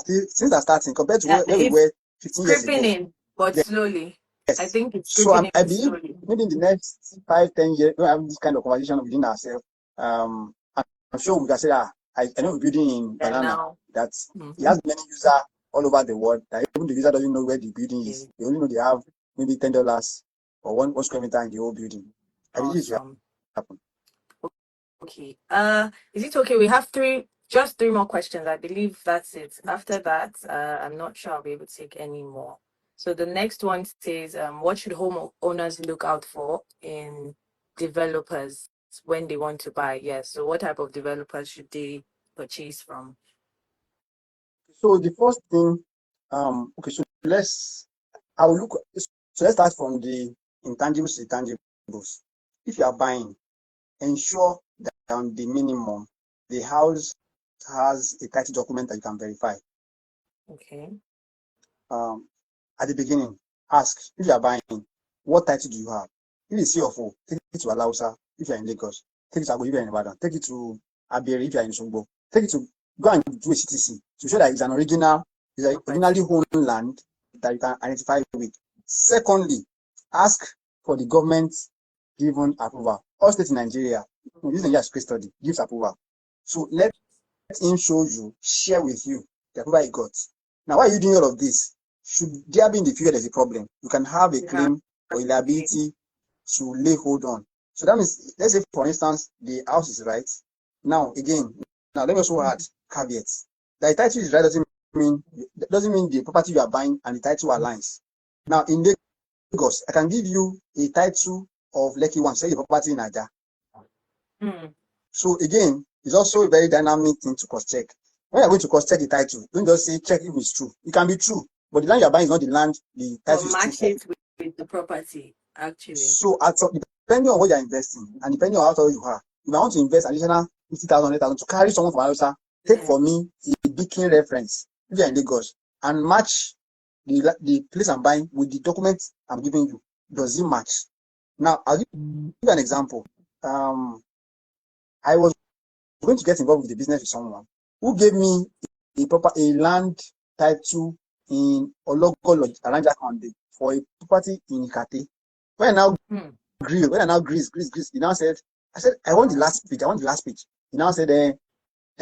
starting compared to where we were 15 years ago. But slowly. Yes. I think it's so. I believe slowly. Maybe in the next 5-10 years, we'll have this kind of conversation within ourselves. I'm sure we can say that I know a building in Banana that it has many users all over the world. That even the user doesn't know where the building is. They only know they have maybe $10 or one square meter in the whole building. I believe it will happen. Okay. Is it okay? We have just three more questions. I believe that's it. After that, I'm not sure I'll be able to take any more. So the next one says, what should homeowners look out for in developers when they want to buy? Yes. So what type of developers should they purchase from? So the first thing, okay, so let's start from the intangibles to tangibles. If you are buying, ensure that on the minimum, the house has a title document that you can verify. Okay. At the beginning, ask if you are buying, what title do you have? If it's CFO, take it to Alausa if you're in Lagos. Take it to Abu if you're in Ibadan. Take it to Abiri if you're in Sogbo. Take it to go and do a CTC to show that it's originally owned land that you can identify with. Secondly, ask for the government given approval. All states in Nigeria, using Nigeria's case study, gives approval. So let him share with you the approval he got. Now, why are you doing all of this? Should there be in the future there's a problem, you can have a claim or a liability to lay hold on. So that means, let's say for instance, the house is right. Now let me also add caveats. The title is right doesn't mean the property you are buying and the title aligns. Now in Lagos, I can give you a title of Lekki one, say the property in Aja. So again, it's also a very dynamic thing to cross check. When you're going to cross check the title, don't just say check if it's true. It can be true, but the land you're buying is not the land the title is true for. Match it with the property, actually. So depending on what you're investing and depending on how tall you are, you might want to invest additional 50,000, 100,000 to carry someone from Hausa. Take for me a beacon reference if you're in Lagos and match the place I'm buying with the documents I'm giving you. Does it match? Now I'll give you an example. I was going to get involved with the business with someone who gave me a land title in Ologo around Jakande for a property in Ikate. When I now grease, he now said, I want the last page. He now said, they're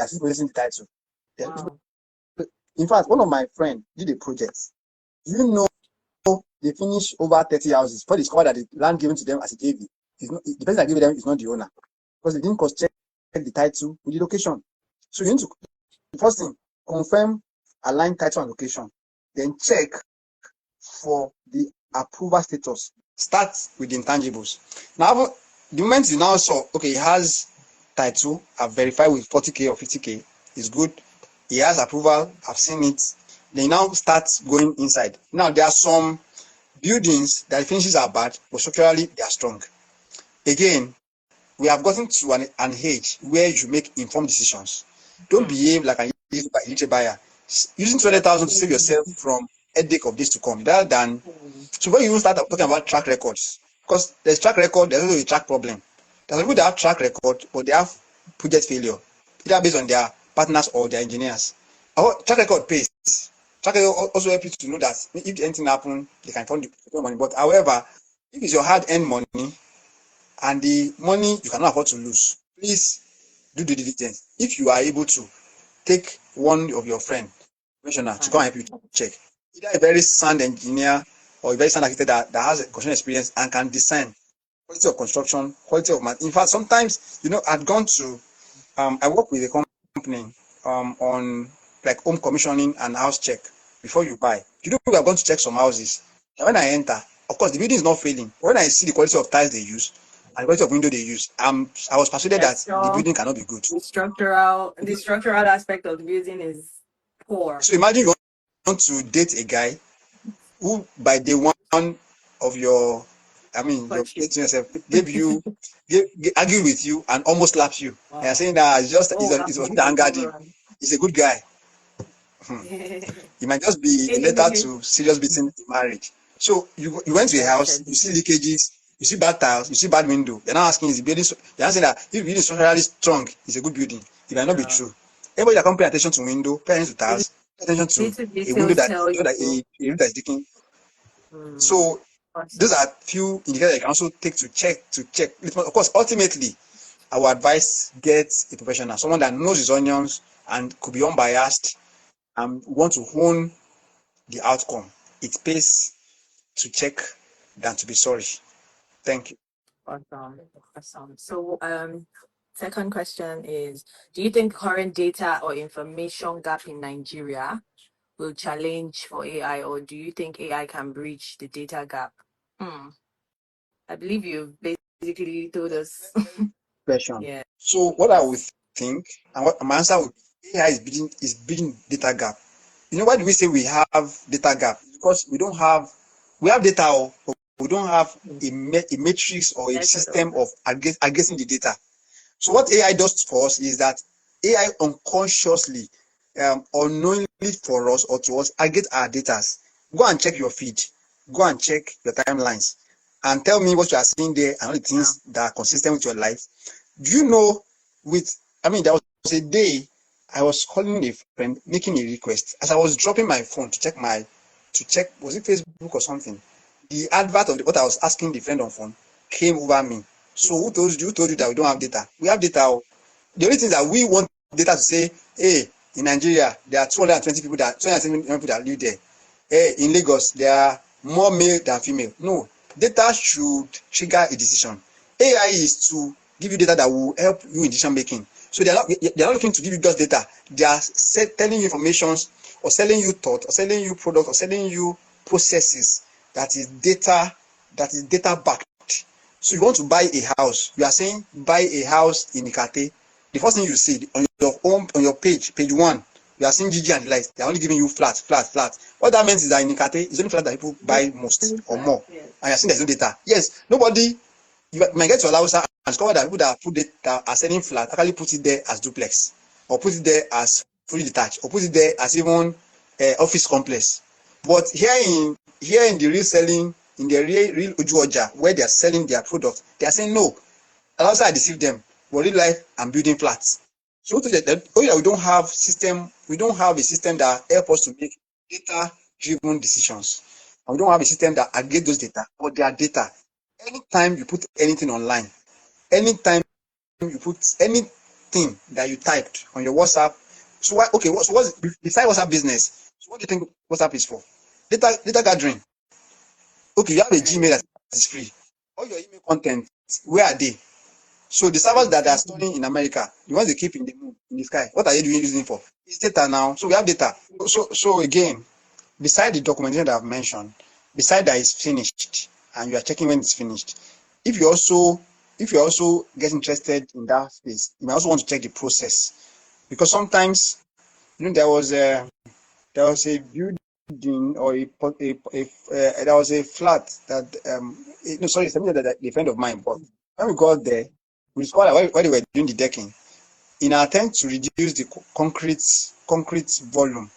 still possessing the title. Wow. In fact, one of my friends did a project. You know, they finished over 30 houses before they discovered that the land given to them as a JV, the person that gave them is not the owner. Because they didn't cross-check the title with the location. So you need to, the first thing, confirm align title and location. Then check for the approval status. Start with the intangibles. Now, the moment you now saw, okay, it has title, I've verified with 40K or 50K, is good. he has approval, I've seen it. Then now start going inside. Now there are some buildings that the finishes are bad, but structurally they are strong. Again, we have gotten to an age where you make informed decisions. Don't behave like an illiterate buyer. Using 200,000 to save yourself from headache of this to come, rather than so when you start talking about track records, because there's track record, there's also a track problem. There's people that have track record, but they have project failure, either based on their partners or their engineers. Our track record pays. Track record also helps you to know that if anything happens, they can fund the money. But however, if it's your hard-earned money and the money you cannot afford to lose, please do due diligence. If you are able to take one of your friend, commissioner, to come and help you to check, either a very sound engineer or a very sound architect that has a construction experience and can design quality of construction, quality of math. In fact, sometimes, I've gone to, I work with a company on like home commissioning and house check before you buy. We are going to check some houses. And when I enter, of course, the building is not failing. When I see the quality of tiles they use and the quality of window they use, I was persuaded that the building cannot be good. The structural aspect of the building is poor. So imagine you want to date a guy who by day one of your dating yourself argue with you and almost slaps you. Wow. And you're saying that it was angered him. He's a good guy. It might just be a letter to serious beating in marriage. So you went to a house, you see leakages, you see bad tiles, you see bad window. You're not asking is the building. You're not saying that if the building is structurally strong, it's a good building. It might not be true. Everybody that come pay attention to window, pay attention to tiles, pay attention to a window that is leaking. So those are few indicators you can also take to check. Of course, ultimately, I would advise get a professional, someone that knows his onions and could be unbiased and want to hone the outcome. It pays to check than to be sorry. Thank you. Awesome. So, second question is, do you think current data or information gap in Nigeria will challenge for AI, or do you think AI can bridge the data gap? I believe you've basically told us. Question. Yeah. So what I would think, and what my answer would be, AI is bridging data gap. Why do we say we have data gap? Because we have data, but we don't have a matrix or a system of aggregating the data. So what AI does for us is that AI unconsciously, unknowingly for us or to us, aggregate our data. Go and check your feed. Go and check your timelines and tell me what you are seeing there and all the things that are consistent with your life. Do you know there was a day I was calling a friend, making a request. As I was dropping my phone to check, was it Facebook or something? The advert of what I was asking the friend on phone came over me. So who told you that we don't have data? We have data. The only thing that we want data to say, hey, in Nigeria, there are 220 people that live there. Hey, in Lagos, there are more male than female. No, data should trigger a decision. AI is to give you data that will help you in decision making. So they're not looking to give you just data. They are telling you information or selling you thought or selling you product or selling you processes that is data backed. So you want to buy a house. You are saying buy a house in Ikate. The first thing you see on your page 1, you are seeing GG and the likes. They are only giving you flat. What that means is that in Ikate, it's only flat that people buy most or more. And you are seeing there's no data. Yes, nobody. You might get to Alausa and discover that people that are selling flat actually put it there as duplex, or put it there as fully detached, or put it there as even office complex. But here in the real selling, in the real Ujuoja, where they are selling their product, they are saying no. Alausa I deceive them. But real life, I'm building flats. So we don't have a system that helps us to make data-driven decisions. And we don't have a system that aggregates those data, but they are data. Anytime you put anything online, anytime you put anything that you typed on your WhatsApp, so what's besides WhatsApp business? So what do you think WhatsApp is for? Data gathering. Okay, you have a Gmail that is free. All your email content, where are they? So the servers that are storing in America, the ones they keep in the moon, in the sky, what are they using for? It's data now. So we have data. So again, beside the documentation that I've mentioned, beside that it's finished, and you are checking when it's finished. If you also get interested in that space, you might also want to check the process, because sometimes there was a building or there was a flat that no, sorry, something that a friend of mine bought. When we got there, we discovered that while they were doing the decking, in an attempt to reduce the concrete volume,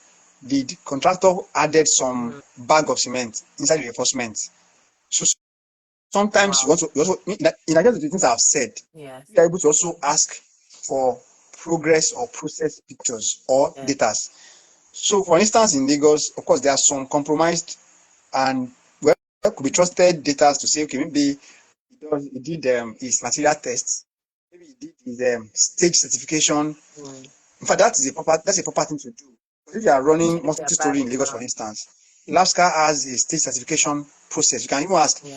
the contractor added some bag of cement inside the reinforcement. So sometimes you also in addition to the things I've said, Yes. you're able to also ask for progress or process pictures or data. So, for instance, in Lagos, of course, there are some compromised and well could be trusted data to say, okay, maybe he did his material tests, maybe he did his stage certification. In fact, that's a proper thing to do. If you are running multi-story in Lagos, for instance, LASCA has a stage certification process. You can even ask, were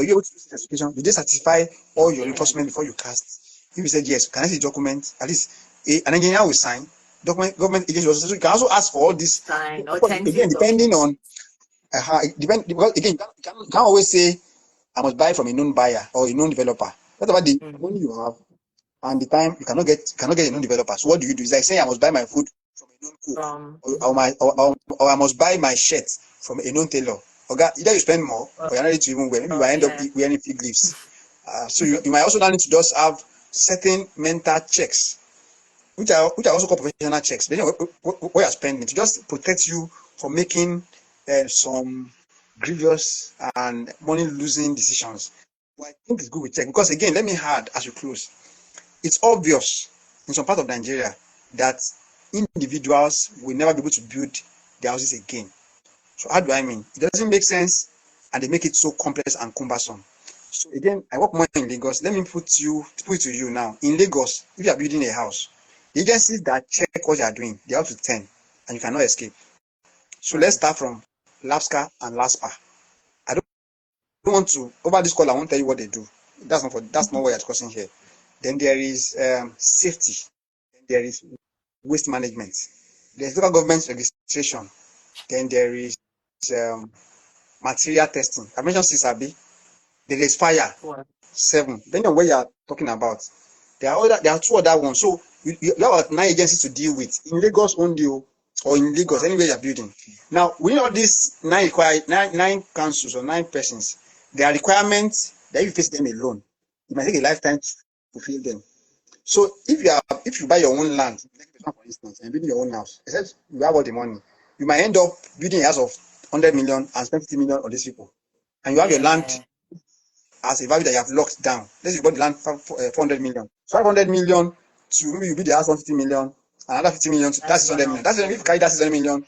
you able to do certification? Did they certify all your reinforcement before you cast? If you said yes, can I see the document? At least an engineer will sign. Government agency also. So you can also ask for all this. Of course, again, depending on because again, you can't always say I must buy from a known buyer or a known developer. Whatever the money you have and the time you cannot get a known developer. So what do? It's like saying I must buy my food from a known cook, or I must buy my shirt from a known tailor. Okay, either you spend more or you're not ready to even wear. Maybe you might end up wearing fig leaves. So you might also need to just have certain mental checks, which are also called professional checks. They know what you're spending to just protect you from making some grievous and money losing decisions. But I think it's good we check because again, let me add as we close. It's obvious in some part of Nigeria that individuals will never be able to build their houses again. So how do I mean? It doesn't make sense and they make it so complex and cumbersome. So again, I work more in Lagos. Let me put it to you now. In Lagos, if you are building a house, the agencies that check what you are doing, they are up to 10 and you cannot escape. So let's start from LASCA and LASPA. I don't want to, over this call, I won't tell you what they do. That's not what we're discussing here. Then there is safety. Then there is waste management. There's local government registration. Then there is material testing. I mentioned CSAB. There is fire. 7. Depending on what you are talking about. There are 2 other ones. So you have 9 agencies to deal with. In Lagos only, or in Lagos, anywhere you are building. Now, within all these 9 councils or 9 persons, there are requirements that if you face them alone, it might take a lifetime to fulfill them. So if you buy your own land, for instance, and building your own house, except you have all the money, you might end up building a house of 100 million and spend 50 million on these people. And you have your land as a value that you have locked down. Let's say you bought the land for 400 million. So 500 million to maybe you build the house 150 million, another 50 million, that's 600 million. That's if you carry that 600 million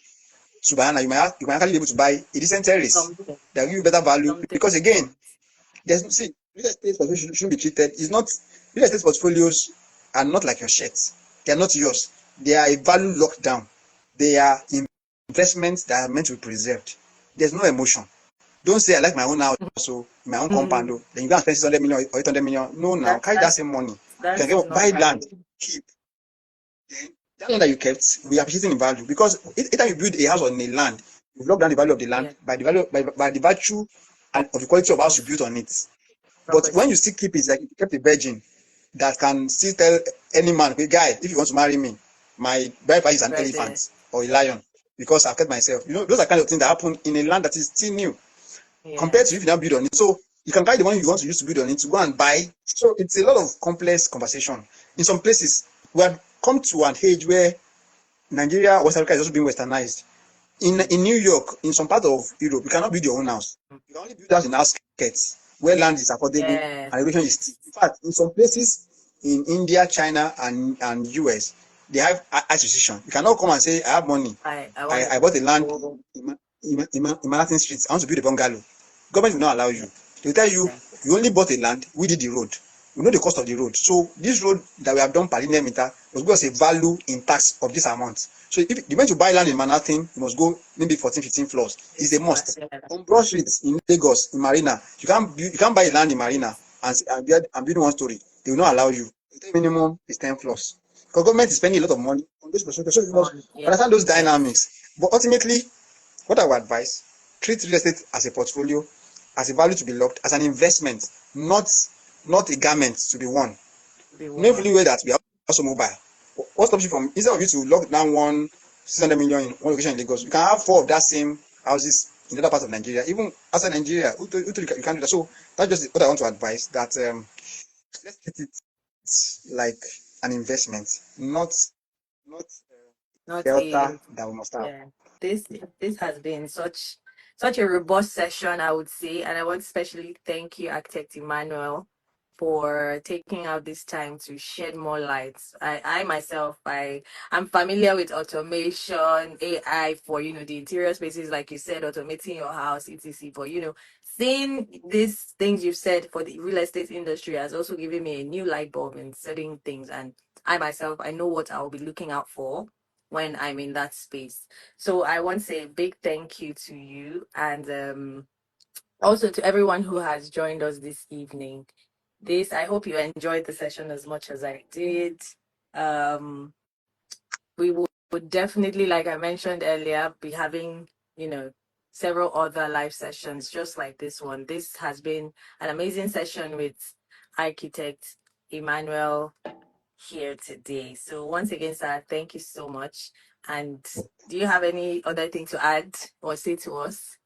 to Bayana, you might actually be able to buy a decent terrace that will give you better value. Because again, real estate portfolios shouldn't be treated. Real estate portfolios are not like your shirts. They are not yours. They are a value locked down. They are investments that are meant to be preserved. There's no emotion. Don't say I like my own house, so my own compound. Then you go and spend 600 million or 800 million. No, now carry that same money. You can go buy land, keep. Then that land that you kept will be appreciating in value because anytime you build a house on a land, you lock down the value of the land by the virtue and of the quality of house you built on it. But when you still keep it, like you kept a virgin that can still tell any man, hey guy, if you want to marry me, my bride price is an elephant or a lion because I've kept myself. Those are kind of things that happen in a land that is still new. Compared to if you now build on it. So you can buy the money you want to use to build on it to go and buy. So it's a lot of complex conversation. In some places, we have come to an age where Nigeria, West Africa is also being westernized. In New York, in some part of Europe, you cannot build your own house. You can only build house in outskirts where land is affordable and regulation is steep. In fact, in some places in India, China, and US, they have association. You cannot come and say, I have money. I bought a land in Manhattan Street. I want to build a bungalow. Government will not allow you. They will tell you, you only bought a land, we did the road. We know the cost of the road. So this road that we have done per linear meter must give us a value in tax of this amount. So if you want to buy land in Manhattan, you must go maybe 14, 15 floors. It's a must. On Broad Street in Lagos, in Marina, you can't buy land in Marina and build 1 story. They will not allow you. The minimum is 10 floors. Because government is spending a lot of money on those construction. So you must understand those dynamics. But ultimately, what I would advise, treat real estate as a portfolio, as a value to be locked, as an investment, not a garment to be worn. Never way that we are also mobile. what stops you from, instead of you to lock down 600 million in one location in Lagos, you can have 4 of that same houses in other parts of Nigeria, even outside Nigeria. You can't do that. So that's just what I want to advise, that let's treat it like an investment, not Not shelter a that we must have. Yeah, this has been such a robust session, I would say, and I want to especially thank you, Architect Emmanuel, for taking out this time to shed more light. I myself, I'm familiar with automation, AI for the interior spaces, like you said, automating your house, etc. But seeing these things you've said for the real estate industry has also given me a new light bulb in certain things, and I myself, I know what I'll be looking out for when I'm in that space. So I want to say a big thank you to you, and also to everyone who has joined us this evening. I hope you enjoyed the session as much as I did. Um, we would definitely, like I mentioned earlier, be having, several other live sessions just like this one. This has been an amazing session with architect Emmanuel here today. So once again, sir, thank you so much. And do you have any other thing to add or say to us?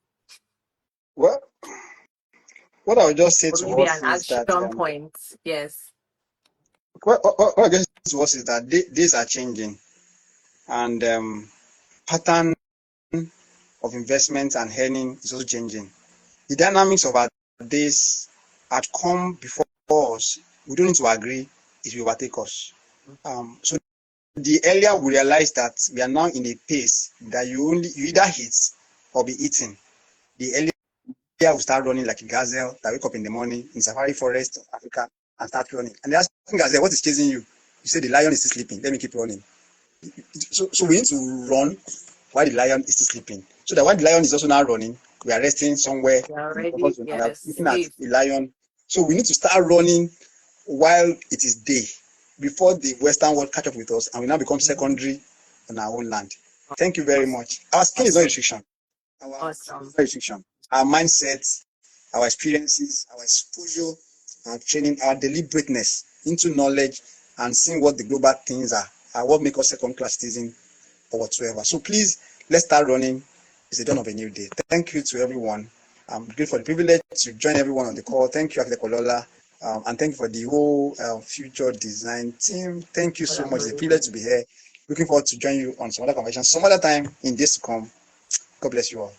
Well, what I would just say Or to maybe us an is that action point? Yes. what I just say to us is that days are changing, and pattern of investment and earning is also changing. The dynamics of our days had come before us. We don't need to agree; it will overtake us. So the earlier we realize that we are now in a pace that you either hit or be eaten, the earlier we start running like a gazelle that wake up in the morning in safari forest of Africa and start running. And they're asking gazelle, what is chasing you? You say the lion is still sleeping. Let me keep running. So we need to run while the lion is still sleeping. So that when the lion is also now running, we are resting somewhere You're in the comfort already, zone and we are yes, looking at safe. the lion. So we need to start running while it is day, before the Western world catch up with us and we now become secondary on our own land. Thank you very Awesome. much. Our skin is not a Awesome. restriction. Our skin is Awesome. not a restriction. Our mindset, our experiences, our exposure, our training, our deliberateness into knowledge and seeing what the global things are what make us second class citizen or whatsoever. So please, let's start running. It's the dawn of a new day. Thank you to everyone. I'm grateful for the privilege to join everyone on the call. Thank you, Architect Kolola, and thank you for the whole future design team. Thank you so much. It's a privilege to be here. Looking forward to join you on some other convention, some other time in days to come. God bless you all.